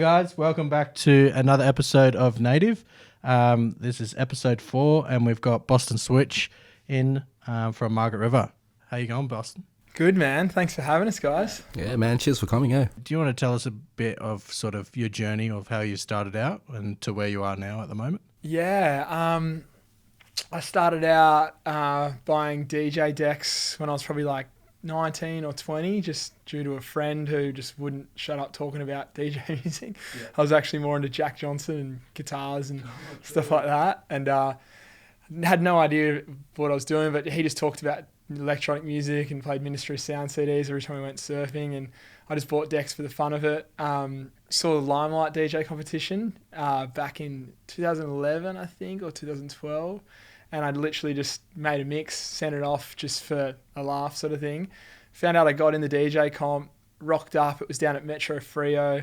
guys, welcome back to another episode of Native. This is episode 4, and we've got Boston Switch in from Margaret River. How you going, Boston? Good, man. Thanks for having us, guys. Yeah, man. Cheers for coming, eh? Do you want to tell us a bit of sort of your journey of how you started out and to where you are now at the moment? Yeah, I started out buying DJ decks when I was probably like 19 or 20, just due to a friend who just wouldn't shut up talking about DJ music. Yeah. I was actually more into Jack Johnson and guitars and stuff like that, and had no idea what I was doing, but he just talked about electronic music and played Ministry of Sound CDs every time we went surfing, and I just bought decks for the fun of it. Saw the Limelight DJ competition back in 2011, I think, or 2012, and I literally just made a mix, sent it off just for a laugh sort of thing. Found out I got in the DJ comp, rocked up, it was down at Metro Frio,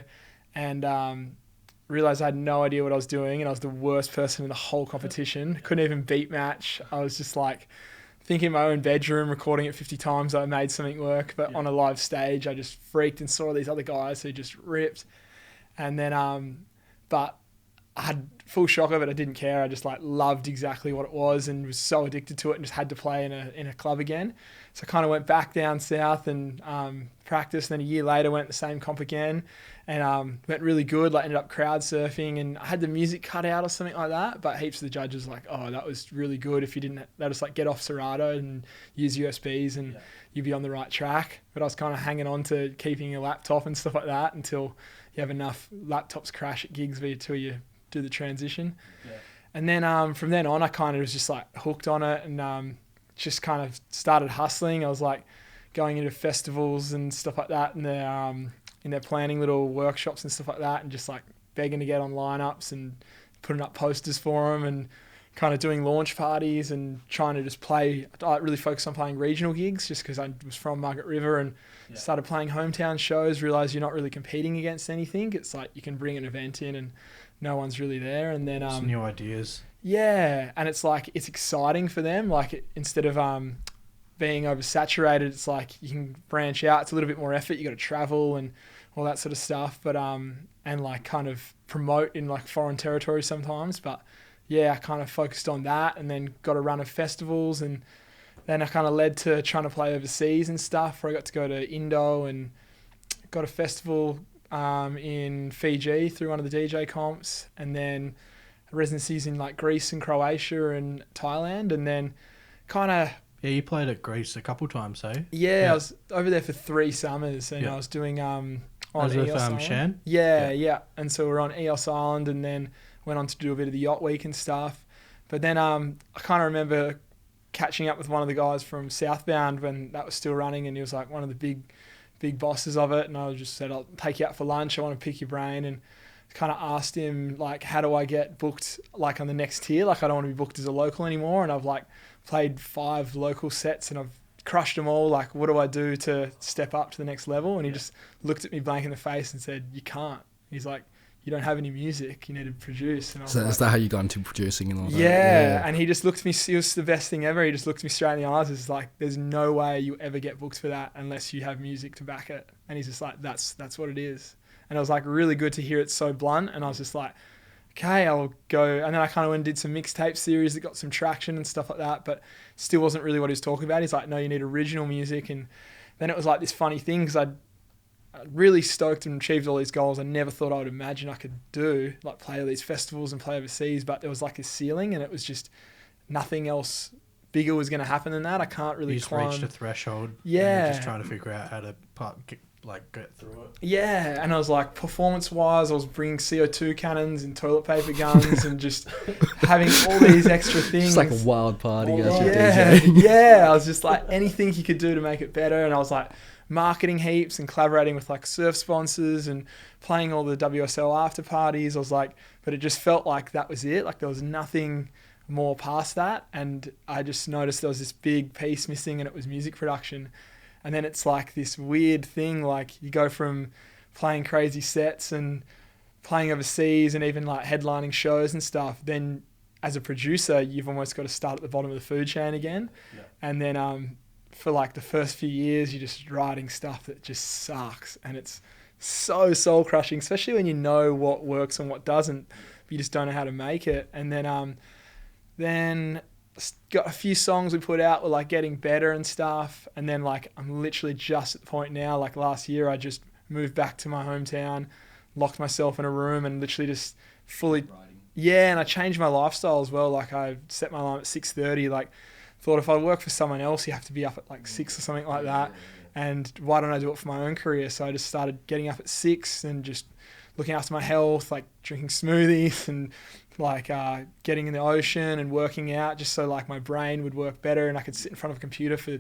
and realised I had no idea what I was doing, and I was the worst person in the whole competition. Couldn't even beat match. I was just like thinking in my own bedroom, recording it 50 times, I made something work, but on a live stage, I just freaked and saw these other guys who just ripped. And then, but I had full shock of it. I didn't care. I just like loved exactly what it was and was so addicted to it and just had to play in a club again. So I kind of went back down south and practiced. And then a year later, went the same comp again and went really good. Like ended up crowd surfing and I had the music cut out or something like that. But heaps of the judges were like, oh, that was really good. If you didn't, they just like get off Serato and use USBs and you'd be on the right track. But I was kind of hanging on to keeping a laptop and stuff like that until you have enough laptops crash at gigs until you do the transition. Yeah. And then from then on, I kind of was just like hooked on it and just kind of started hustling. I was like going into festivals and stuff like that and they're planning little workshops and stuff like that and just like begging to get on lineups and putting up posters for them and kind of doing launch parties and trying to just play. I really focused on playing regional gigs just because I was from Margaret River and started playing hometown shows, realised you're not really competing against anything. It's like you can bring an event in and no one's really there. And then some new ideas. Yeah, and it's like it's exciting for them. Like instead of being oversaturated, it's like you can branch out. It's a little bit more effort. You got to travel and all that sort of stuff. But and like kind of promote in like foreign territory sometimes. But yeah, I kind of focused on that and then got a run of festivals and then I kind of led to trying to play overseas and stuff where I got to go to Indo and got a festival in Fiji through one of the DJ comps and then residencies in like Greece and Croatia and Thailand and then kind of... Yeah, you played at Greece a couple times, eh? Yeah, I was over there for 3 summers and I was doing on Eos Island. Shan? Yeah. And so we're on Eos Island and then went on to do a bit of the yacht week and stuff. But then I kind of remember catching up with one of the guys from Southbound when that was still running and he was like one of the big bosses of it and I just said, I'll take you out for lunch, I want to pick your brain and kind of asked him like, how do I get booked like on the next tier? Like I don't want to be booked as a local anymore and I've like played 5 local sets and I've crushed them all. Like what do I do to step up to the next level? And he just looked at me blank in the face and said, you can't. He's like, you don't have any music, you need to produce. And I was so like, is that how you got into producing and all that? Yeah, and he just looked at me, it was the best thing ever, he just looked at me straight in the eyes, it's like, there's no way you ever get booked for that unless you have music to back it. And he's just like, that's what it is. And it was like really good to hear it so blunt, and I was just like, okay, I'll go. And then I kind of went and did some mixtape series that got some traction and stuff like that, but still wasn't really what he was talking about. He's like, no, you need original music. And then it was like this funny thing, because I'd really stoked and achieved all these goals I never thought I would imagine I could do, like play all these festivals and play overseas, but there was like a ceiling and it was just nothing else bigger was going to happen than that. I can't really climb. You just reached a threshold. Yeah. And you're just trying to figure out how to get through it. Yeah, and I was like, performance-wise, I was bringing CO2 cannons and toilet paper guns and just having all these extra things. It's like a wild party. Yeah, I was just like, anything you could do to make it better. And I was like, marketing heaps and collaborating with like surf sponsors and playing all the WSL after parties. I was like, but it just felt like that was it. Like there was nothing more past that. And I just noticed there was this big piece missing and it was music production. And then it's like this weird thing, like you go from playing crazy sets and playing overseas and even like headlining shows and stuff. Then as a producer, you've almost got to start at the bottom of the food chain again. Yeah. And then for like the first few years, you're just writing stuff that just sucks and it's so soul crushing, especially when you know what works and what doesn't, but you just don't know how to make it. And then got a few songs we put out were like getting better and stuff. And then like I'm literally just at the point now, like last year I just moved back to my hometown, locked myself in a room and literally just fully, yeah. And I changed my lifestyle as well. Like I set my alarm at 6:30, like thought if I work for someone else, you have to be up at like 6 or something like that. And why don't I do it for my own career? So I just started getting up at 6 and just looking after my health, like drinking smoothies and like getting in the ocean and working out just so like my brain would work better and I could sit in front of a computer for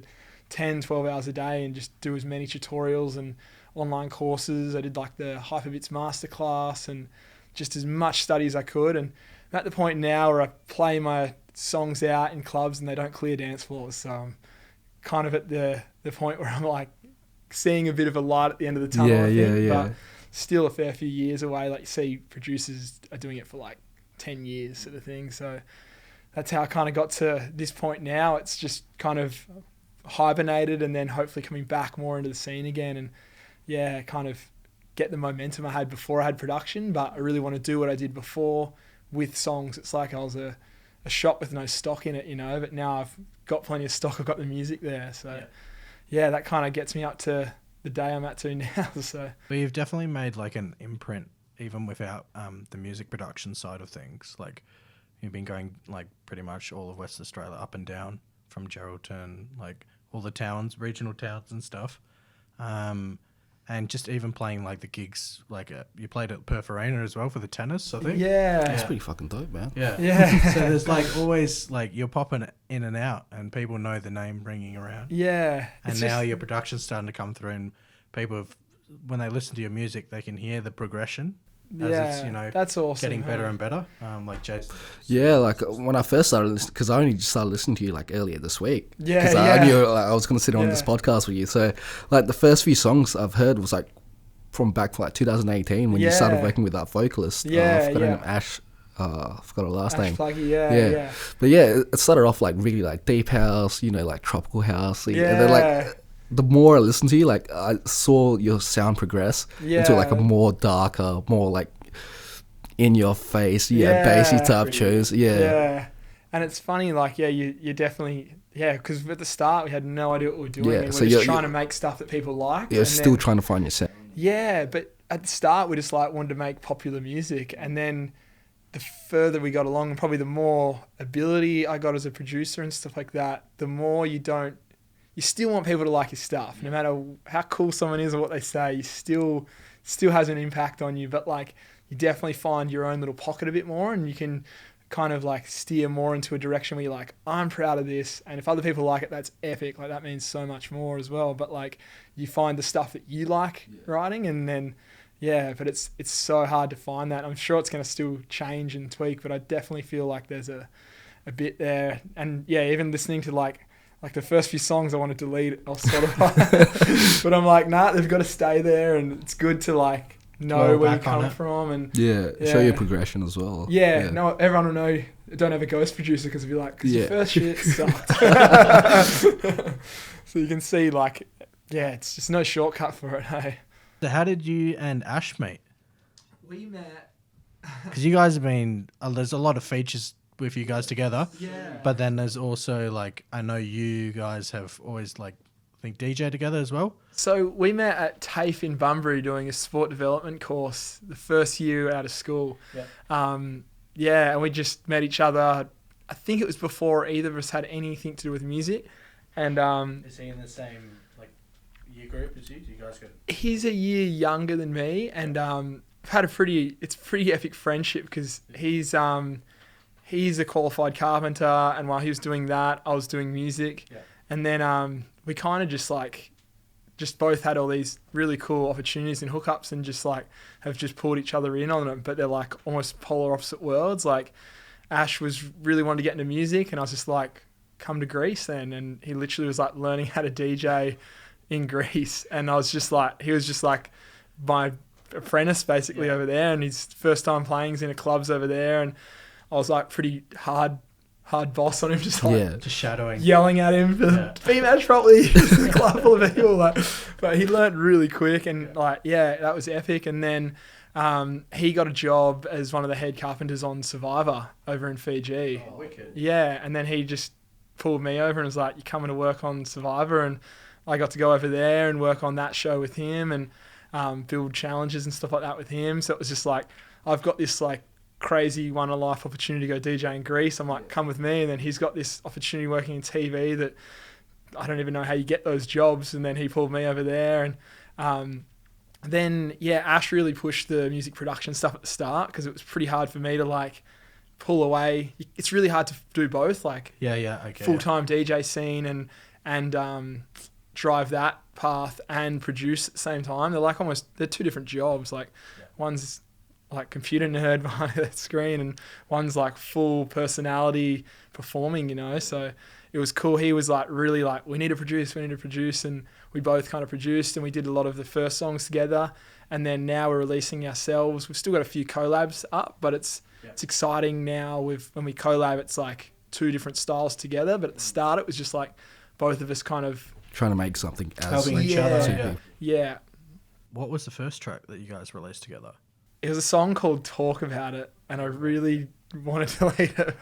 10, 12 hours a day and just do as many tutorials and online courses. I did like the Hyperbits Masterclass and just as much study as I could. And I'm at the point now where I play my songs out in clubs and they don't clear dance floors. So I'm kind of at the point where I'm like seeing a bit of a light at the end of the tunnel, I think, but still a fair few years away. Like you see producers are doing it for like 10 years sort of thing. So that's how I kind of got to this point now. It's just kind of hibernated and then hopefully coming back more into the scene again and yeah, kind of get the momentum I had before I had production, but I really want to do what I did before with songs. It's like I was a shop with no stock in it, you know, but now I've got plenty of stock. I've got the music there. So yeah, that kind of gets me up to the day I'm at to now. So, but you've definitely made like an imprint even without the music production side of things. Like you've been going like pretty much all of West Australia up and down from Geraldton, like all the towns, regional towns and stuff. And just even playing like the gigs, like you played at Perth Arena as well for the tennis, I think. Yeah. That's pretty fucking dope, man. Yeah. So there's like always like you're popping in and out and people know the name ringing around. Yeah. And now your production's starting to come through and people have, when they listen to your music, they can hear the progression. As it's, you know, that's awesome. Getting better and better. Like Jason. Yeah, like when I first started listening, because I only just started listening to you like earlier this week. Yeah, because I knew like, I was going to sit on this podcast with you. So like the first few songs I've heard was like from back from like 2018 when you started working with that vocalist. I forgot her name, Ash. I forgot her last name. Pluggy, yeah. But yeah, it started off like really like deep house, you know, like tropical house. And then like the more I listened to you, like I saw your sound progress into like a more darker, more like in your face, bassy type tunes. Yeah. And it's funny, like, you definitely, because at the start we had no idea what we were doing. And so we're just trying to make stuff that people like. You're still trying to find your sound. Yeah, but at the start we just like wanted to make popular music, and then the further we got along, and probably the more ability I got as a producer and stuff like that, the more you still want people to like your stuff, no matter how cool someone is or what they say. You still has an impact on you, but like you definitely find your own little pocket a bit more, and you can kind of like steer more into a direction where you're like, I'm proud of this, and if other people like it, that's epic. Like that means so much more as well. But like you find the stuff that you like writing, and then but it's so hard to find that. I'm sure it's going to still change and tweak, but I definitely feel like there's a bit there. And even listening to like the first few songs I want to delete, I was sort of like, but I'm like, nah, they've got to stay there, and it's good to like know where you come from and show your progression as well. No, everyone will know. Don't have a ghost producer because it'll be like, because your first shit sucked. So you can see like, it's just no shortcut for it. Hey. So how did you and Ash meet? We met because you guys have been. There's a lot of features with you guys together. Yeah. But then there's also like, I know you guys have always like, I think DJ together as well. So we met at TAFE in Bunbury doing a sport development course the first year out of school. And we just met each other. I think it was before either of us had anything to do with music. And is he in the same like year group as you? Do you guys go? He's a year younger than me, and I've had a pretty epic friendship because he's a qualified carpenter, and while he was doing that, I was doing music. And then we kind of just both had all these really cool opportunities and hookups, and just like have just pulled each other in on them. But they're like almost polar opposite worlds. Like Ash was really wanting to get into music, and I was just like, come to Greece then. And he literally was like learning how to DJ in Greece, and I was just like, he was just like my apprentice basically over there, and his first time playing in a clubs over there, and I was like pretty hard hard boss on him, just like Yeah. Just shadowing. yelling at him for Yeah. be match properly. Just a club full of people, like, but he learned really quick, and like, yeah, that was epic. And then he got a job as one of the head carpenters on Survivor over in Fiji. Oh, wicked. Yeah, and then he just pulled me over and was like, "You're coming to work on Survivor," and I got to go over there and work on that show with him and build challenges and stuff like that with him. So it was just like, I've got this like crazy one in a life opportunity to go DJ in Greece. I'm like, come with me. And then he's got this opportunity working in TV that I don't even know how you get those jobs. And then he pulled me over there. And then, yeah, Ash really pushed the music production stuff at the start because it was pretty hard for me to like pull away. It's really hard to do both, like Yeah, okay. full-time DJ scene and drive that path and produce at the same time. They're like they're two different jobs. Like one's like computer nerd behind the screen and one's like full personality performing, you know? So it was cool. He was like really like, we need to produce. And we both kind of produced and we did a lot of the first songs together. And then now we're releasing ourselves. We've still got a few collabs up, but it's exciting now when we collab, it's like two different styles together. But at the start, it was just like both of us kind of Trying to make something as Helping each Yeah. other. two Yeah. people. yeah. What was the first track that you guys released together? It was a song called Talk About It, and I really wanted to delete it.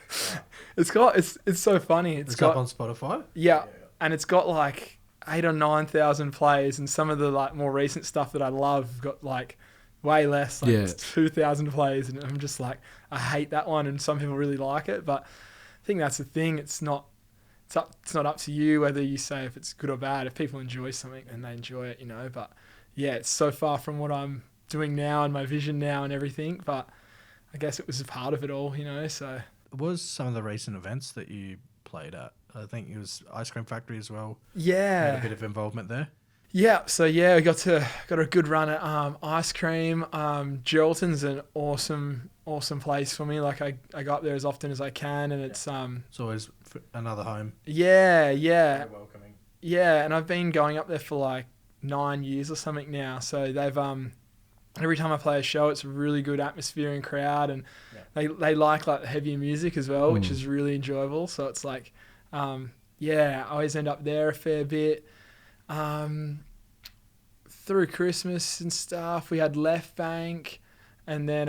It's so funny. It's up on Spotify? Yeah, and it's got like 8,000 or 9,000 plays, and some of the like more recent stuff that I love got like way less, like Yeah. 2,000 plays, and I'm just like, I hate that one, and some people really like it, but I think that's the thing. It's not up to you whether you say if it's good or bad. If people enjoy something, then they enjoy it, you know. But yeah, it's so far from what I'm doing now and my vision now and everything, but I guess it was a part of it all, you know. So Was some of the recent events that you played at? I think it was Ice Cream Factory as well. yeah, Had a bit of involvement there. Yeah, so yeah, we got a good run at Ice Cream. Geraldton's an awesome place for me. Like I go up there as often as I can, and it's It's always another home. yeah, Very welcoming. yeah, and I've been going up there for like 9 years or something now. So they've every time I play a show, it's a really good atmosphere and crowd, and they like the heavier music as well, which is really enjoyable. So it's like yeah, I always end up there a fair bit. Through Christmas and stuff, we had Left Bank, and then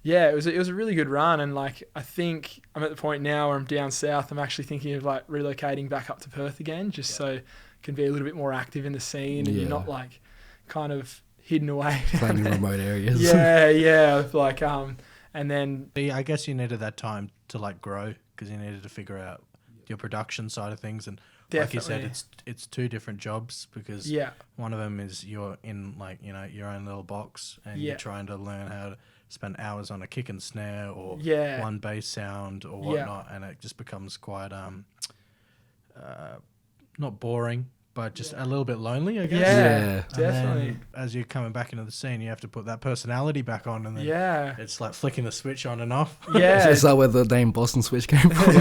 yeah, it was a really good run. And like I think I'm at the point now where I'm down south. I'm actually thinking of like relocating back up to Perth again, just so I can be a little bit more active in the scene, and you're not like kind of hidden away. Playing in remote areas. yeah, like and then I guess you needed that time to like grow because you needed to figure out your production side of things, and like you said, Definitely. it's two different jobs because yeah, one of them is you're in like your own little box and Yeah. you're trying to learn how to spend hours on a kick and snare or Yeah. one bass sound or Yeah. whatnot, and it just becomes quite not boring but just a little bit lonely, I guess. yeah, Yeah. And definitely, then as you're coming back into the scene, you have to put that personality back on, and then yeah, it's like flicking the switch on and off. yeah. Is that where the name Boston Switch came from?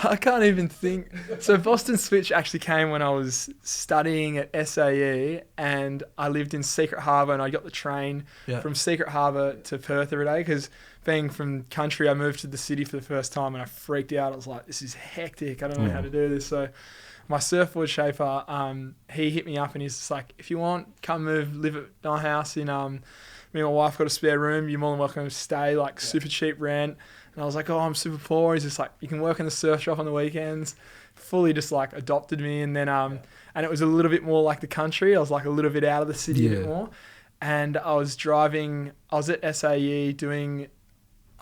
I can't even think. So Boston Switch actually came when I was studying at SAE, and I lived in Secret Harbour, and I got the train Yeah. from Secret Harbour to Perth every day because being from country, I moved to the city for the first time, and I freaked out. I was like, this is hectic. I don't know how to do this. So my surfboard shaper, he hit me up and he's just like, if you want, come live at my house in, me and my wife got a spare room. You're more than welcome to stay, like super cheap rent. And I was like, oh, I'm super poor. He's just like, you can work in the surf shop on the weekends. Fully just like adopted me. And then, and it was a little bit more like the country. I was like a little bit out of the city a bit more. And I was at SAE doing,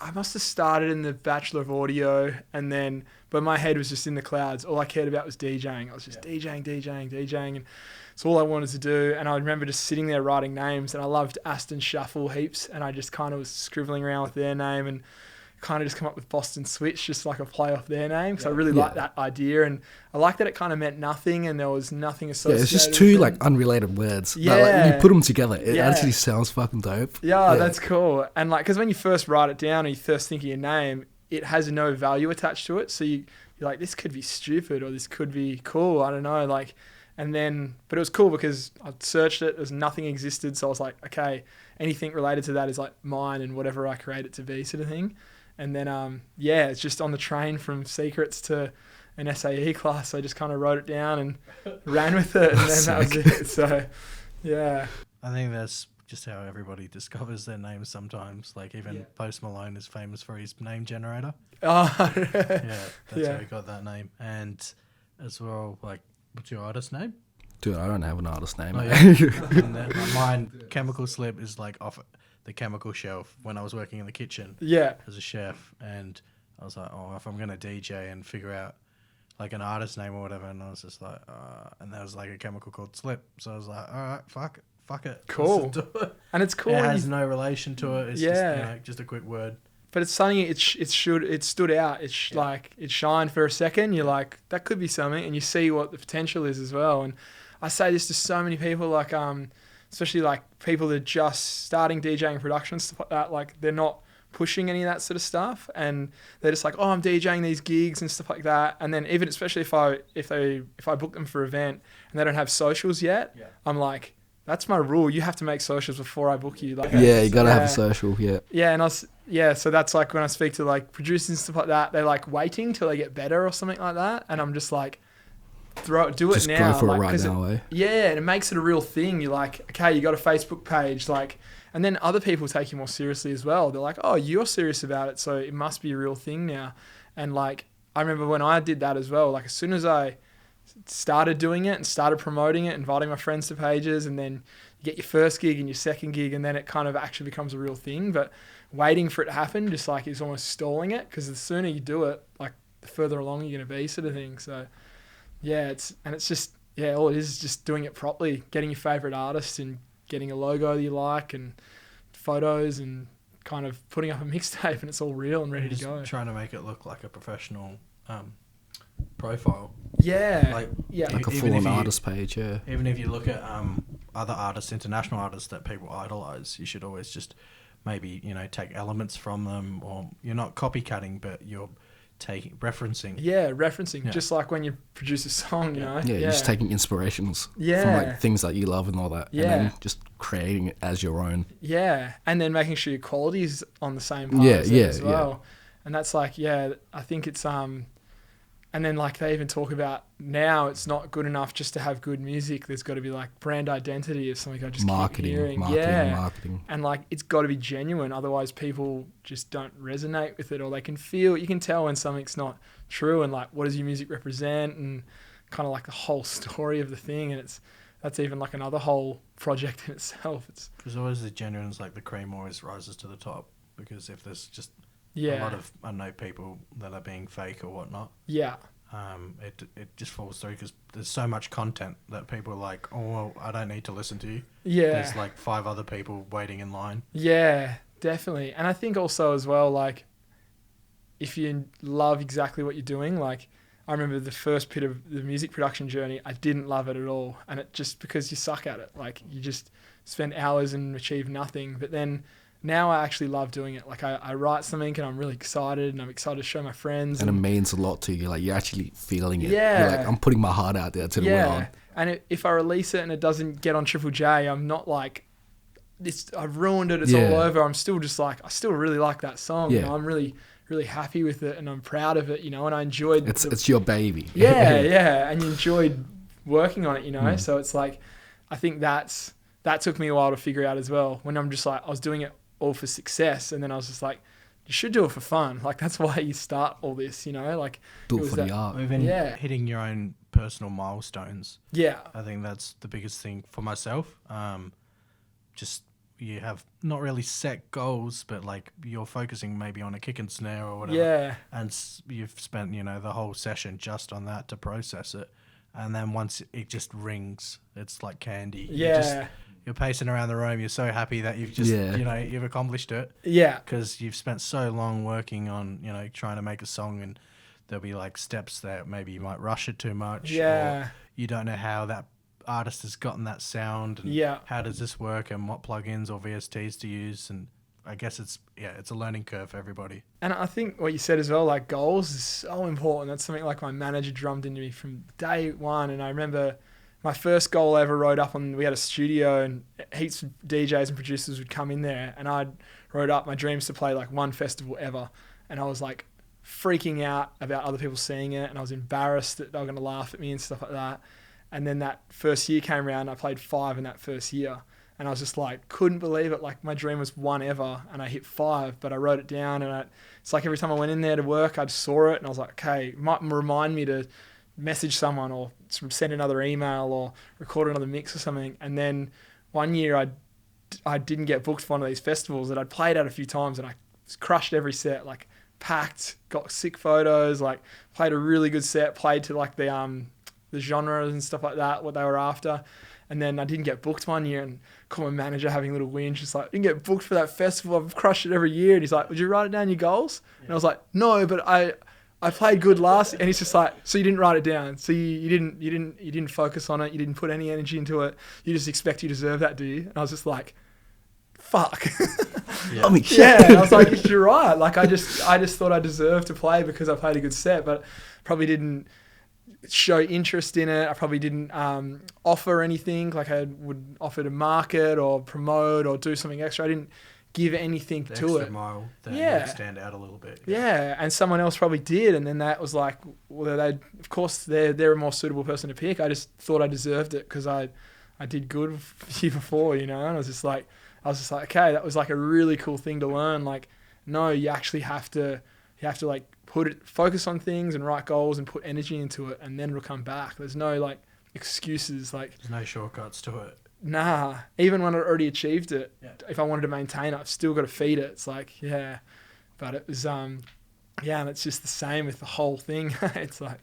I must have started in the Bachelor of Audio, and then, but my head was just in the clouds. All I cared about was DJing. I was just DJing, and it's all I wanted to do. And I remember just sitting there writing names, and I loved Aston Shuffle heaps, and I just kind of was scribbling around with their name and kind of just come up with Boston Switch, just like a play off their name, because I really liked that idea, and I liked that it kind of meant nothing, and there was nothing Yeah, associated. it's just with two it. like unrelated words. But, like, Yeah. when you put them together, it Yeah. actually sounds fucking dope. Yeah, that's cool. And like, because when you first write it down and you first think of your name, it has no value attached to it. So you're like, this could be stupid or this could be cool. I don't know. Like, and then, but it was cool because I searched it. There's nothing existed. So I was like, okay, anything related to that is like mine and whatever I create it to be, sort of thing. And then, yeah, it's just on the train from secrets to an SAE class. I just kind of wrote it down and ran with it. And then that was it. So, yeah. I think that's just how everybody discovers their names sometimes. Like even Post Malone is famous for his name generator. Oh, Yeah, that's how he got that name. And as well, like, what's your artist name? Dude, I don't have an artist name. Oh, mate. yeah. And then mine, Chemical Slip, is like off the chemical shelf when I was working in the kitchen yeah. as a chef. And I was like, oh, if I'm going to DJ and figure out like an artist name or whatever. And I was just like, and there was like a chemical called Slip. So I was like, all right, fuck it. Cool. Let's do it. And it's cool. It when has you- no relation to it. It's just a quick word. But it's something. It stood out. Like it shined for a second. You're like, that could be something, and you see what the potential is as well. And I say this to so many people, like especially like people that are just starting DJing production stuff like that. Like they're not pushing any of that sort of stuff, and they're just like, oh, I'm DJing these gigs and stuff like that. And then even especially if I book them for an event and they don't have socials yet, I'm like, that's my rule. You have to make socials before I book you. Like, Yeah, you gotta have a social. Yeah. yeah, and so that's like when I speak to like producers and stuff like that, they're like waiting till they get better or something like that, and I'm just like, do it Just now. go for like, it right 'cause now, eh? yeah, and it makes it a real thing. You're like, okay, you got a Facebook page, like, and then other people take you more seriously as well. They're like, oh, you're serious about it, so it must be a real thing now. And like, I remember when I did that as well. Like, as soon as I started doing it and started promoting it, inviting my friends to pages, and then you get your first gig and your second gig, and then it kind of actually becomes a real thing. But waiting for it to happen just like is almost stalling it, because the sooner you do it, like the further along you're going to be, sort of thing. So yeah, it's just, yeah, all it is just doing it properly, getting your favorite artist and getting a logo that you like and photos and kind of putting up a mixtape, and it's all real and ready to Just go. trying to make it look like a professional profile. Yeah. Like, yeah. Like a Even full-on if you- artist page, yeah. Even if you look at other artists, international artists that people idolize, you should always just maybe, take elements from them, or you're not copycatting, but you're referencing. Yeah, referencing. Yeah. Just like when you produce a song, you know? Yeah, you're just taking inspirations from Yeah. like things that you love and all that. Yeah. And then just creating it as your own. Yeah, and then making sure your quality is on the same par Yeah, as it yeah, as well. And that's like, yeah, I think it's and then like they even talk about now it's not good enough just to have good music. There's got to be like brand identity of something I just keep hearing. Marketing. And like it's got to be genuine, otherwise people just don't resonate with it, or they can feel, you can tell when something's not true, and like what does your music represent, and kind of like the whole story of the thing. And that's even like another whole project in itself. It's Because always the genuine is like the cream always rises to the top, because if there's just yeah, a lot of unknown people that are being fake or whatnot, yeah, it just falls through, because there's so much content that people are like, oh, well, I don't need to listen to you. yeah. There's like 5 other people waiting in line. Yeah, definitely. And I think also as well, like, if you love exactly what you're doing, like, I remember the first bit of the music production journey, I didn't love it at all. And it just because you suck at it, like, you just spend hours and achieve nothing. But then now I actually love doing it. Like, I write something and I'm really excited, and I'm excited to show my friends. And it means a lot to you. Like you're actually feeling it. Yeah. You're like, I'm putting my heart out there to the world. And if I release it and it doesn't get on Triple J, I'm not like, I've ruined it, it's Yeah. all over. I'm still just like, I still really like that song. Yeah. You know, I'm really, really happy with it, and I'm proud of it, and I enjoyed It's your baby. yeah, and you enjoyed working on it, Mm. So it's like, I think that took me a while to figure out as well, when I'm just like, I was doing it all for success, and then I was just like, you should do it for fun. Like, that's why you start all this, like, Do it it was for that- the art. Or even Yeah. hitting your own personal milestones. yeah, I think that's the biggest thing for myself. Just you have not really set goals, but like you're focusing maybe on a kick and snare or whatever. yeah, And you've spent, the whole session just on that to process it. And then once it just rings, it's like candy. yeah, You're pacing around the room. You're so happy that you've just, Yeah. you've accomplished it, yeah, because you've spent so long working on, trying to make a song, and there'll be like steps that maybe you might rush it too much. yeah. Or you don't know how that artist has gotten that sound, and Yeah. how does this work, and what plugins or VSTs to use. And I guess it's a learning curve for everybody. And I think what you said as well, like goals is so important. That's something like my manager drummed into me from day one. And I remember my first goal I ever wrote up on, we had a studio and heaps of DJs and producers would come in there, and I wrote up my dreams to play like one festival ever. and I was like freaking out about other people seeing it, and I was embarrassed that they were going to laugh at me and stuff like that. And then that first year came around, I played 5 in that first year, and I was just like, couldn't believe it. Like, my dream was 1 ever, and I hit 5, but I wrote it down, and it's like every time I went in there to work, I just saw it, and I was like, okay, it might remind me to message someone or send another email or record another mix or something. And then one year I didn't get booked for one of these festivals that I'd played at a few times, and I crushed every set, like packed, got sick photos, like played a really good set, played to like the genres and stuff like that, what they were after. And then I didn't get booked one year, and called my manager having a little whinge, just like, didn't get booked for that festival, I've crushed it every year. And he's like, would you write it down, your goals? Yeah. And I was like, no, but I played good last. And he's just like, so you didn't write it down, so you didn't focus on it, you didn't put any energy into it, you just expect you deserve that, do you? And I was just like, fuck. Yeah. I mean, yeah. And I was like, you're right. Like, I just thought I deserved to play because I played a good set, but probably didn't show interest in it. I probably didn't offer anything, like I would offer to market or promote or do something extra. I didn't give anything the to extra it. Mile that Yeah. would stand out a little bit. Yeah, and someone else probably did, and then that was like, well, of course they're a more suitable person to pick. I just thought I deserved it because I did good the year before, you know. And I was just like, okay, that was like a really cool thing to learn. Like, no, you actually have to like focus on things and write goals and put energy into it, and then it'll come back. There's no like excuses. Like, there's no shortcuts to it. Nah, even when I already achieved it, yeah. If I wanted to maintain it, I've still got to feed it. It's like, yeah, but it was, and it's just the same with the whole thing. It's like,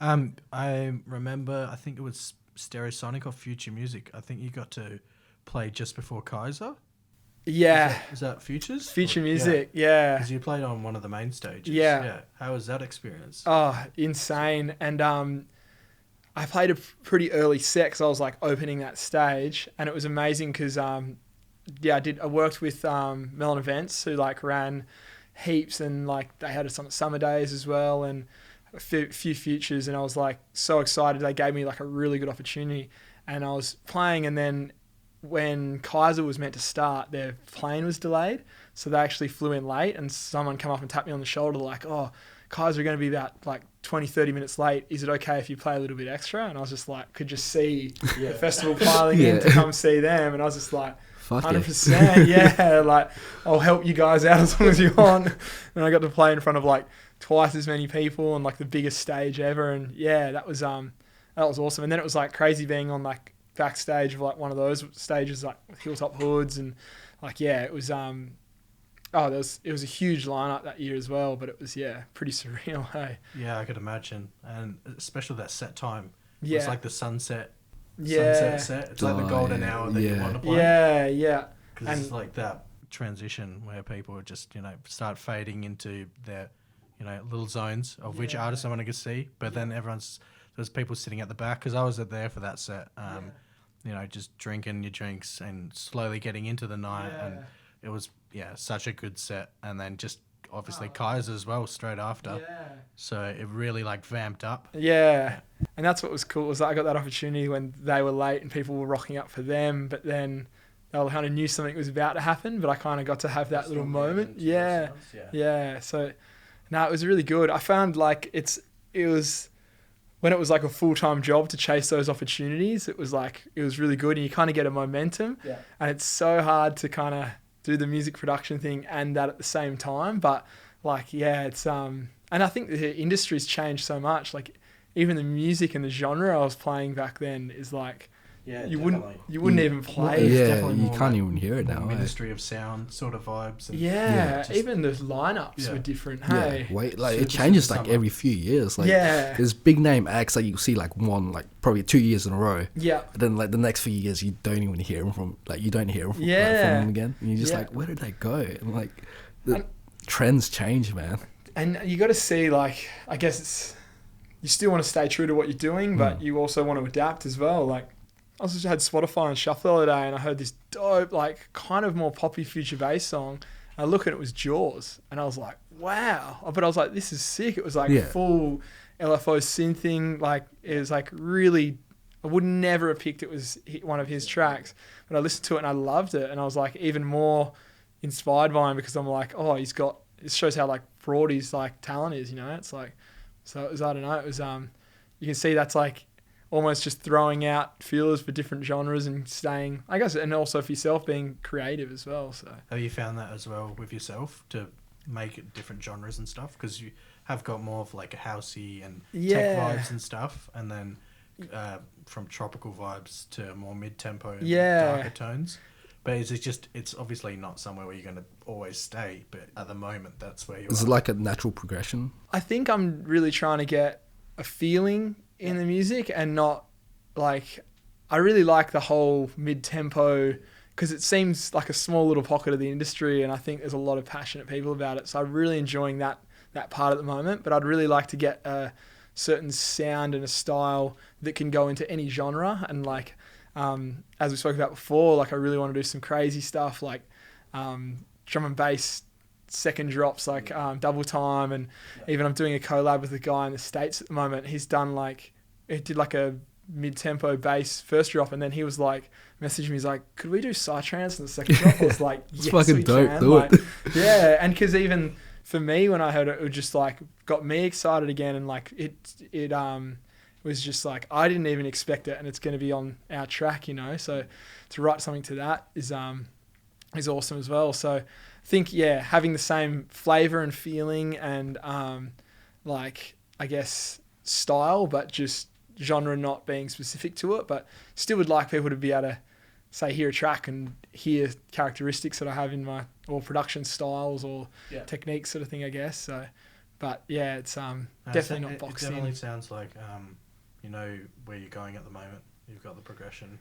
I remember, I think it was Stereosonic or Future Music. I think you got to play just before Kaiser. Yeah. Is that Futures? Future Music, yeah. Because you played on one of the main stages. Yeah. Yeah. How was that experience? Oh, insane. And I played a pretty early set because I was like opening that stage, and it was amazing because I worked with Melon Events, who like ran heaps, and like they had us on summer days as well, and a few futures, and I was like so excited. They gave me like a really good opportunity, and I was playing, and then when Kaiser was meant to start, their plane was delayed, so they actually flew in late, and someone come up and tapped me on the shoulder like, oh, Kaiser are going to be about like 20-30 minutes late, is it okay if you play a little bit extra? And I was just like, could just see the festival piling in to come see them, and I was just like, fuck 100%, yeah, like, I'll help you guys out as long as you want. And I got to play in front of like twice as many people on like the biggest stage ever, and yeah, that was awesome. And then it was like crazy being on like backstage of like one of those stages, like with Hilltop Hoods, and like, yeah, it was it was a huge lineup that year as well, but it was, yeah, pretty surreal. Hey, yeah, I could imagine, and especially that set time. Yeah, it's like the sunset yeah set. It's like the golden hour that you want to play. Yeah, because it's like that transition where people just, you know, start fading into their, you know, little zones of which artists I want to see, but then there's people sitting at the back, because I was there for that set, you know, just drinking your drinks and slowly getting into the night, and it was, such a good set. And then just obviously Kaiser as well straight after. Yeah. So it really like vamped up. Yeah. And that's what was cool, was that I got that opportunity when they were late and people were rocking up for them, but then they kind of knew something was about to happen, but I kind of got to have that little moment. Yeah. So no, it was really good. I found like it was when it was like a full-time job to chase those opportunities, it was really good, and you kind of get a momentum. Yeah. And it's so hard to kind of do the music production thing and that at the same time. But like, yeah, it's, and I think the industry's changed so much. Like even the music and the genre I was playing back then is like, you wouldn't even play. Yeah, you can't even hear it now. Ministry of Sound sort of vibes. And even the lineups were different. Hey, it changes like every few years. Like there's big name acts that you see like probably 2 years in a row. Yeah. But then like the next few years you don't even hear them from them again. And you're just like, where did they go? And like the trends change, man. And you got to see, like, I guess you still want to stay true to what you're doing, but you also want to adapt as well. Like, I just had Spotify on shuffle the other day, and I heard this dope, like, kind of more poppy future bass song. And I look and it was Jaws, and I was like, wow. But I was like, this is sick. It was like full LFO synthing. Like, it was like really, I would never have picked it was one of his tracks, but I listened to it and I loved it. And I was like even more inspired by him, because I'm like, oh, he's got it shows how like broad his like talent is, you know. It's like, so it was, I don't know, it was you can see that's like almost just throwing out feelers for different genres and staying, I guess, and also for yourself being creative as well. So Have you found that as well with yourself to make it different genres and stuff? Because you have got more of like a housey and tech vibes and stuff, and then from tropical vibes to more mid-tempo and darker tones. But it's obviously not somewhere where you're going to always stay, but at the moment that's where you're It's like a natural progression. I think I'm really trying to get a feeling in the music and not like, I really like the whole mid-tempo because it seems like a small little pocket of the industry, and I think there's a lot of passionate people about it. So I'm really enjoying that part at the moment, but I'd really like to get a certain sound and a style that can go into any genre. And like, as we spoke about before, like I really want to do some crazy stuff like drum and bass second drops, like double time, and even I'm doing a collab with a guy in the States at the moment. He did like a mid-tempo bass first drop, and then he was like messaging me, he's like, could we do psytrance in the second drop? I was like, yes, it's fucking we dope, can. do Like, it. yeah, and because even for me when I heard it, it just like got me excited again, and like it was just like I didn't even expect it, and it's going to be on our track, you know. So to write something to that is awesome as well. So I think, yeah, having the same flavor and feeling and like I guess style, but just genre not being specific to it, but still would like people to be able to say hear a track and hear characteristics that I have in my or production styles or techniques sort of thing, I guess. So, but yeah, it's definitely not boxed in. It definitely sounds like you know where you're going at the moment. You've got the progression.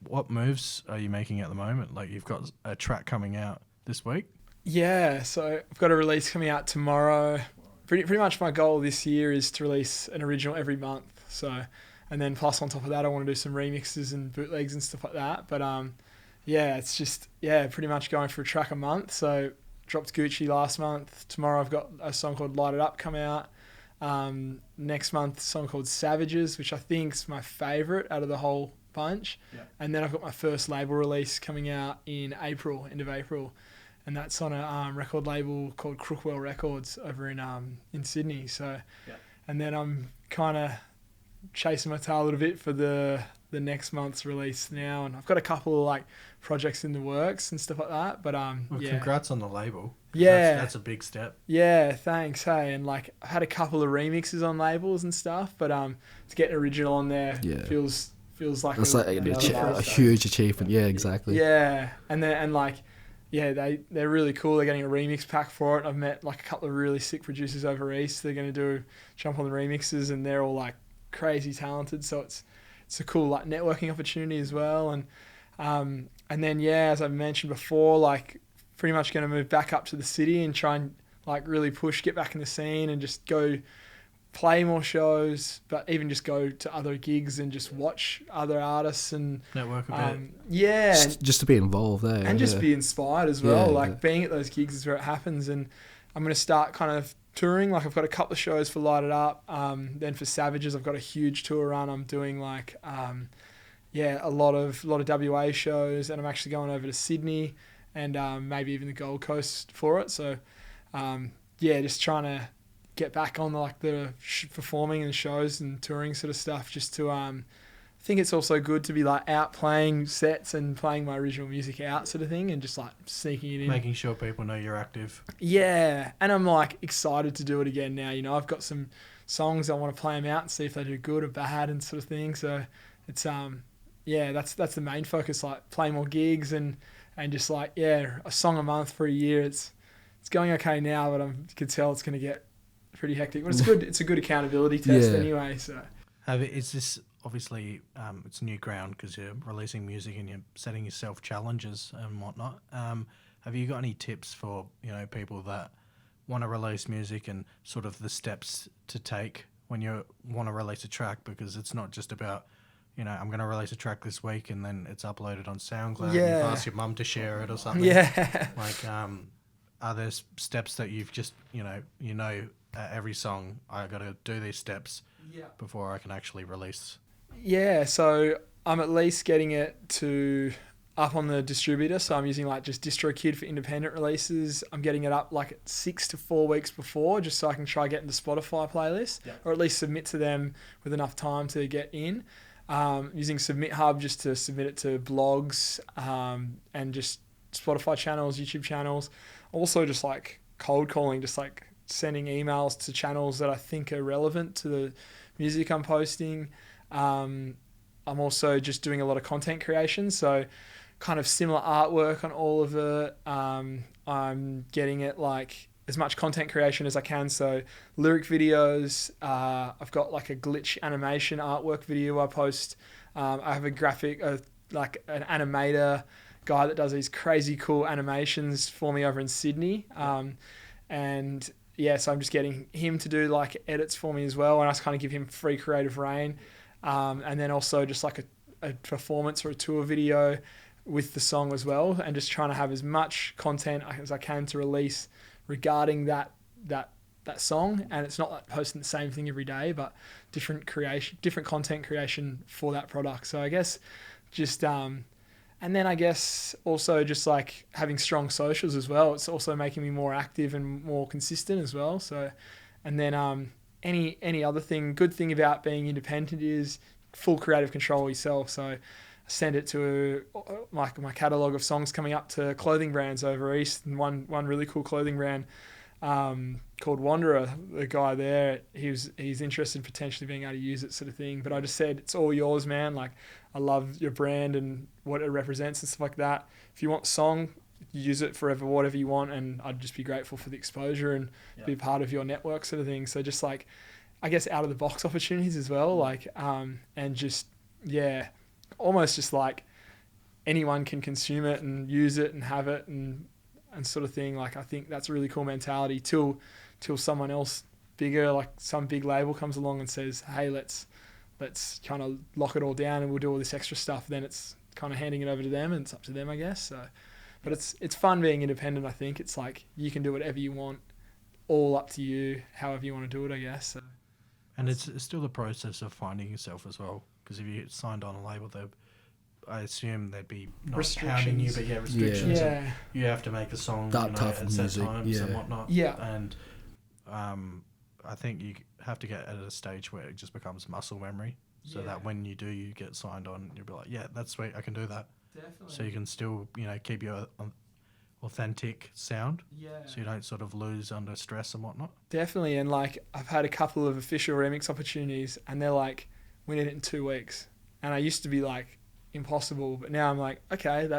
What moves are you making at the moment? Like you've got a track coming out this week? Yeah, so I've got a release coming out tomorrow. Pretty much my goal this year is to release an original every month. So, and then plus on top of that, I want to do some remixes and bootlegs and stuff like that. But yeah, it's just, pretty much going for a track a month. So dropped Gucci last month. Tomorrow I've got a song called Light It Up come out. Next month, a song called Savages, which I think is my favourite out of the whole bunch. Yeah. And then I've got my first label release coming out in April, end of April. And that's on a record label called Crookwell Records over in Sydney. So, and then I'm kind of chasing my tail a little bit for the next month's release now, and I've got a couple of like projects in the works and stuff like that. But congrats on the label. Yeah, that's a big step. Yeah, thanks. Hey, and like I had a couple of remixes on labels and stuff, but to get an original on there feels like it's a huge achievement. Yeah, exactly. Yeah, and they're really cool. They're getting a remix pack for it. I've met like a couple of really sick producers over east. They're going to jump on the remixes, and they're all like crazy talented. So it's a cool like networking opportunity as well. And then as I mentioned before, like pretty much going to move back up to the city and try and like really get back in the scene and just go play more shows, but even just go to other gigs and just watch other artists and network a bit. Just to be involved there. And just be inspired as well. Being at those gigs is where it happens. And I'm going to start kind of touring. Like I've got a couple of shows for Light It Up. Then for Savages, I've got a huge tour run. I'm doing like, a lot of WA shows, and I'm actually going over to Sydney and maybe even the Gold Coast for it. So, just trying to get back on the performing and shows and touring sort of stuff, just to I think it's also good to be like out playing sets and playing my original music out sort of thing, and just like sneaking it in, making sure people know you're active. And I'm like excited to do it again now. You know, I've got some songs I want to play them out and see if they do good or bad and sort of thing. So it's that's the main focus, like play more gigs and just like a song a month for a year. It's going okay now, but I can tell it's going to get pretty hectic, but it's good. It's a good accountability test anyway. So, is this obviously it's new ground because you're releasing music and you're setting yourself challenges and whatnot. Have you got any tips for people that want to release music and sort of the steps to take when you want to release a track? Because it's not just about I'm going to release a track this week and then it's uploaded on SoundCloud. And you've asked your mum to share it or something. Yeah. Like, are there steps that you've just every song I got to do these steps before I can actually release? Yeah, so I'm at least getting it to up on the distributor, so I'm using like just DistroKid for independent releases. I'm getting it up like 6 to 4 weeks before, just so I can try get into Spotify playlists, or at least submit to them with enough time to get in. Using Submit Hub just to submit it to blogs, and just Spotify channels, YouTube channels. Also just like cold calling, just like sending emails to channels that I think are relevant to the music I'm posting. I'm also just doing a lot of content creation, so kind of similar artwork on all of it. I'm getting it like as much content creation as I can, so lyric videos. I've got like a glitch animation artwork video I post. I have a graphic, like an animator guy that does these crazy cool animations for me over in Sydney. And yeah, so I'm just getting him to do like edits for me as well, and I just kind of give him free creative reign. And then also just like a performance or a tour video with the song as well, and just trying to have as much content as I can to release regarding that song. And it's not like posting the same thing every day, but different content creation for that product. So I guess just and then I guess also just like having strong socials as well. It's also making me more active and more consistent as well. So, and then any other good thing about being independent is full creative control yourself. So I send it to my catalogue of songs coming up to clothing brands over East, and one really cool clothing brand called Wanderer. The guy there, he's interested in potentially being able to use it, sort of thing. But I just said, it's all yours, man. Like, I love your brand and what it represents and stuff like that. If you want the song, use it forever, whatever you want, and I'd just be grateful for the exposure and be part of your network, sort of thing. So just like, I guess, out of the box opportunities as well, like, and just, yeah, almost just like anyone can consume it and use it and have it and sort of thing. Like, I think that's a really cool mentality till someone else bigger, like some big label, comes along and says, hey, let's kind of lock it all down and we'll do all this extra stuff. Then it's kind of handing it over to them, and it's up to them, I guess. So, but it's fun being independent. I think it's like you can do whatever you want, all up to you, however you want to do it, I guess. So. And it's still the process of finding yourself as well, because if you signed on a label, I assume there'd be not hounding you, but restrictions. Yeah. You have to make a song That type of at set music, times and whatnot. Yeah. And I think you have to get at a stage where it just becomes muscle memory, so that when you get signed on, you'll be like, yeah, that's sweet, I can do that. Definitely. So you can still, keep your authentic sound, so you don't sort of lose under stress and whatnot. Definitely. And like, I've had a couple of official remix opportunities, and they're like, we need it in 2 weeks. And I used to be like, impossible, but now I'm like, okay,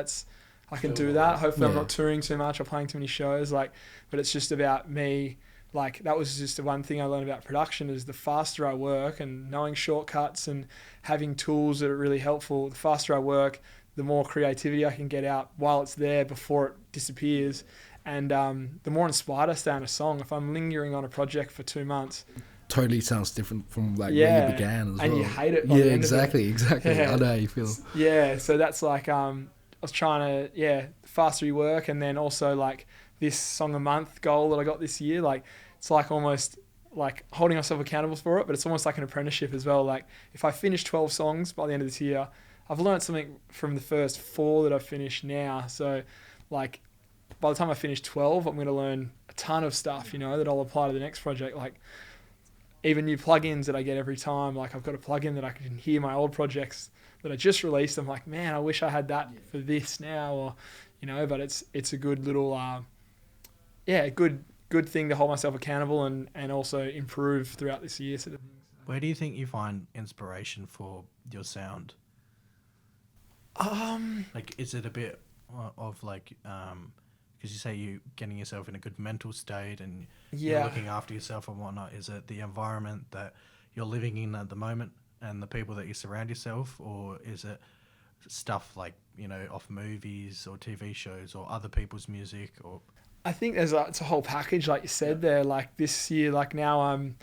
I can do that. Hopefully I'm not touring too much or playing too many shows, like, but it's just about me. Like, that was just the one thing I learned about production, is the faster I work and knowing shortcuts and having tools that are really helpful, the faster I work, the more creativity I can get out while it's there before it disappears. And the more inspired I stay on a song. If I'm lingering on a project for 2 months, totally sounds different from like where you began as well. And you hate it by the end exactly. of it. Yeah. I know how you feel. Yeah, so that's like, I was trying to, the faster you work, and then also like this song a month goal that I got this year, like, it's like almost like holding myself accountable for it, but it's almost like an apprenticeship as well. Like, if I finish 12 songs by the end of this year, I've learned something from the first 4 that I've finished now. So like, by the time I finish 12, I'm going to learn a ton of stuff, that I'll apply to the next project. Like, even new plugins that I get every time. Like, I've got a plugin that I can hear my old projects that I just released. I'm like, man, I wish I had that for this now, or, but it's a good little, good thing to hold myself accountable and also improve throughout this year, sort of thing. Where do you think you find inspiration for your sound? Like, is it a bit of like, because you say you getting yourself in a good mental state and you're looking after yourself and whatnot. Is it the environment that you're living in at the moment and the people that you surround yourself, or is it stuff like, off movies or TV shows or other people's music? Or I think it's a whole package, like you said there. Like, this year, like, now I'm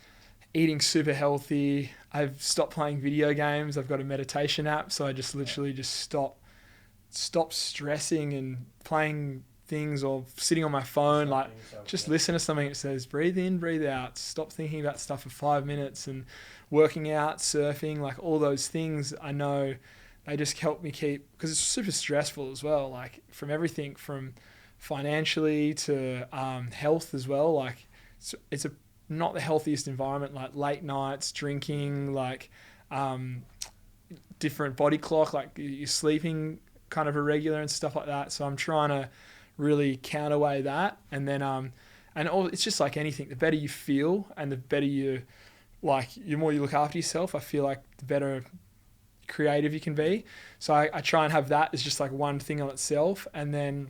eating super healthy. I've stopped playing video games. I've got a meditation app, so I just literally just stop stressing and playing things or sitting on my phone. Like, just listen to something that says breathe in, breathe out, stop thinking about stuff for 5 minutes, and working out, surfing, like all those things I know they just help me keep, because it's super stressful as well, like from everything from financially to health as well. Like it's not the healthiest environment, like late nights, drinking, like different body clock, like you're sleeping kind of irregular and stuff like that. So I'm trying to really counterweigh that. And then it's just like anything, the better you feel and the better the more you look after yourself, I feel like the better creative you can be. So I try and have that as just like one thing on itself. And then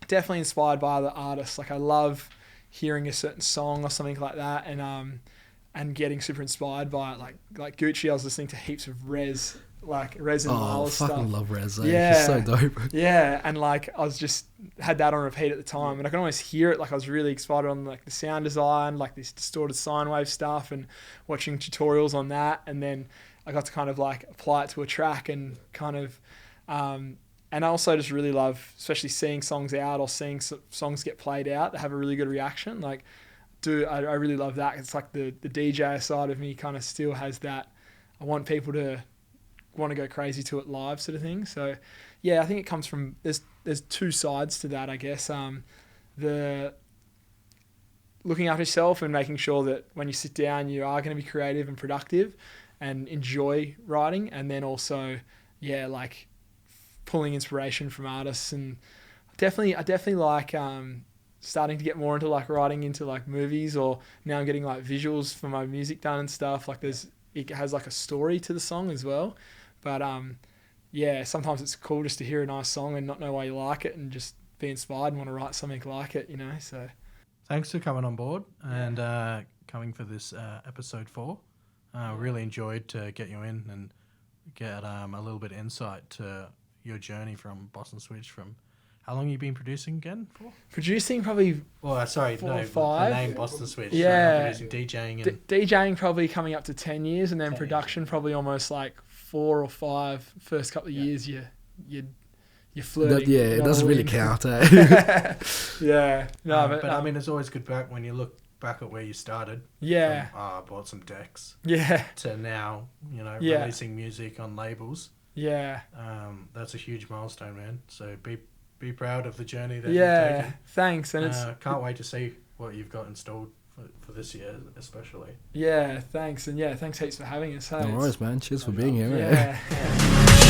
definitely inspired by other artists. Like I love hearing a certain song or something like that, and getting super inspired by it. Like Gucci, I was listening to heaps of Rez and Miles stuff. I fucking love Rez. Yeah, he's so dope. Yeah, and like I was just had that on repeat at the time, and I can almost hear it. Like I was really excited on like the sound design, like this distorted sine wave stuff, and watching tutorials on that, and then I got to kind of like apply it to a track and kind of, and I also just really love, especially seeing songs out or seeing songs get played out that have a really good reaction. Like, I really love that. It's like the DJ side of me kind of still has that. I want people to want to go crazy to it live sort of thing. So yeah, I think it comes from, there's two sides to that, I guess. The looking after yourself and making sure that when you sit down, you are going to be creative and productive and enjoy writing. And then also, yeah, like pulling inspiration from artists. And I definitely like starting to get more into like writing into like movies, or now I'm getting like visuals for my music done and stuff. Like it has like a story to the song as well. But yeah, sometimes it's cool just to hear a nice song and not know why you like it and just be inspired and want to write something like it, you know. So thanks for coming on board and coming for this episode 4. Really enjoyed to get you in and get a little bit of insight to your journey from Boston Switch. From how long you been producing again for? Producing probably 4 or 5. The name Boston Switch. Yeah, producing, DJing, and DJing probably coming up to 10 years, and then 10 production years. Probably almost like 4 or 5. First couple of years, you're flirting. It doesn't really count. Yeah, no, but I mean, it's always good back when you look back at where you started. Yeah, I bought some decks. Yeah, To now, Yeah. releasing music on labels. yeah, That's a huge milestone, man. So be proud of the journey that yeah. you've taken. Thanks, and Can't wait to see what you've got installed for this year, especially. yeah, thanks, and yeah, thanks heaps for having us. Hey, No worries, man. Cheers for being here. yeah.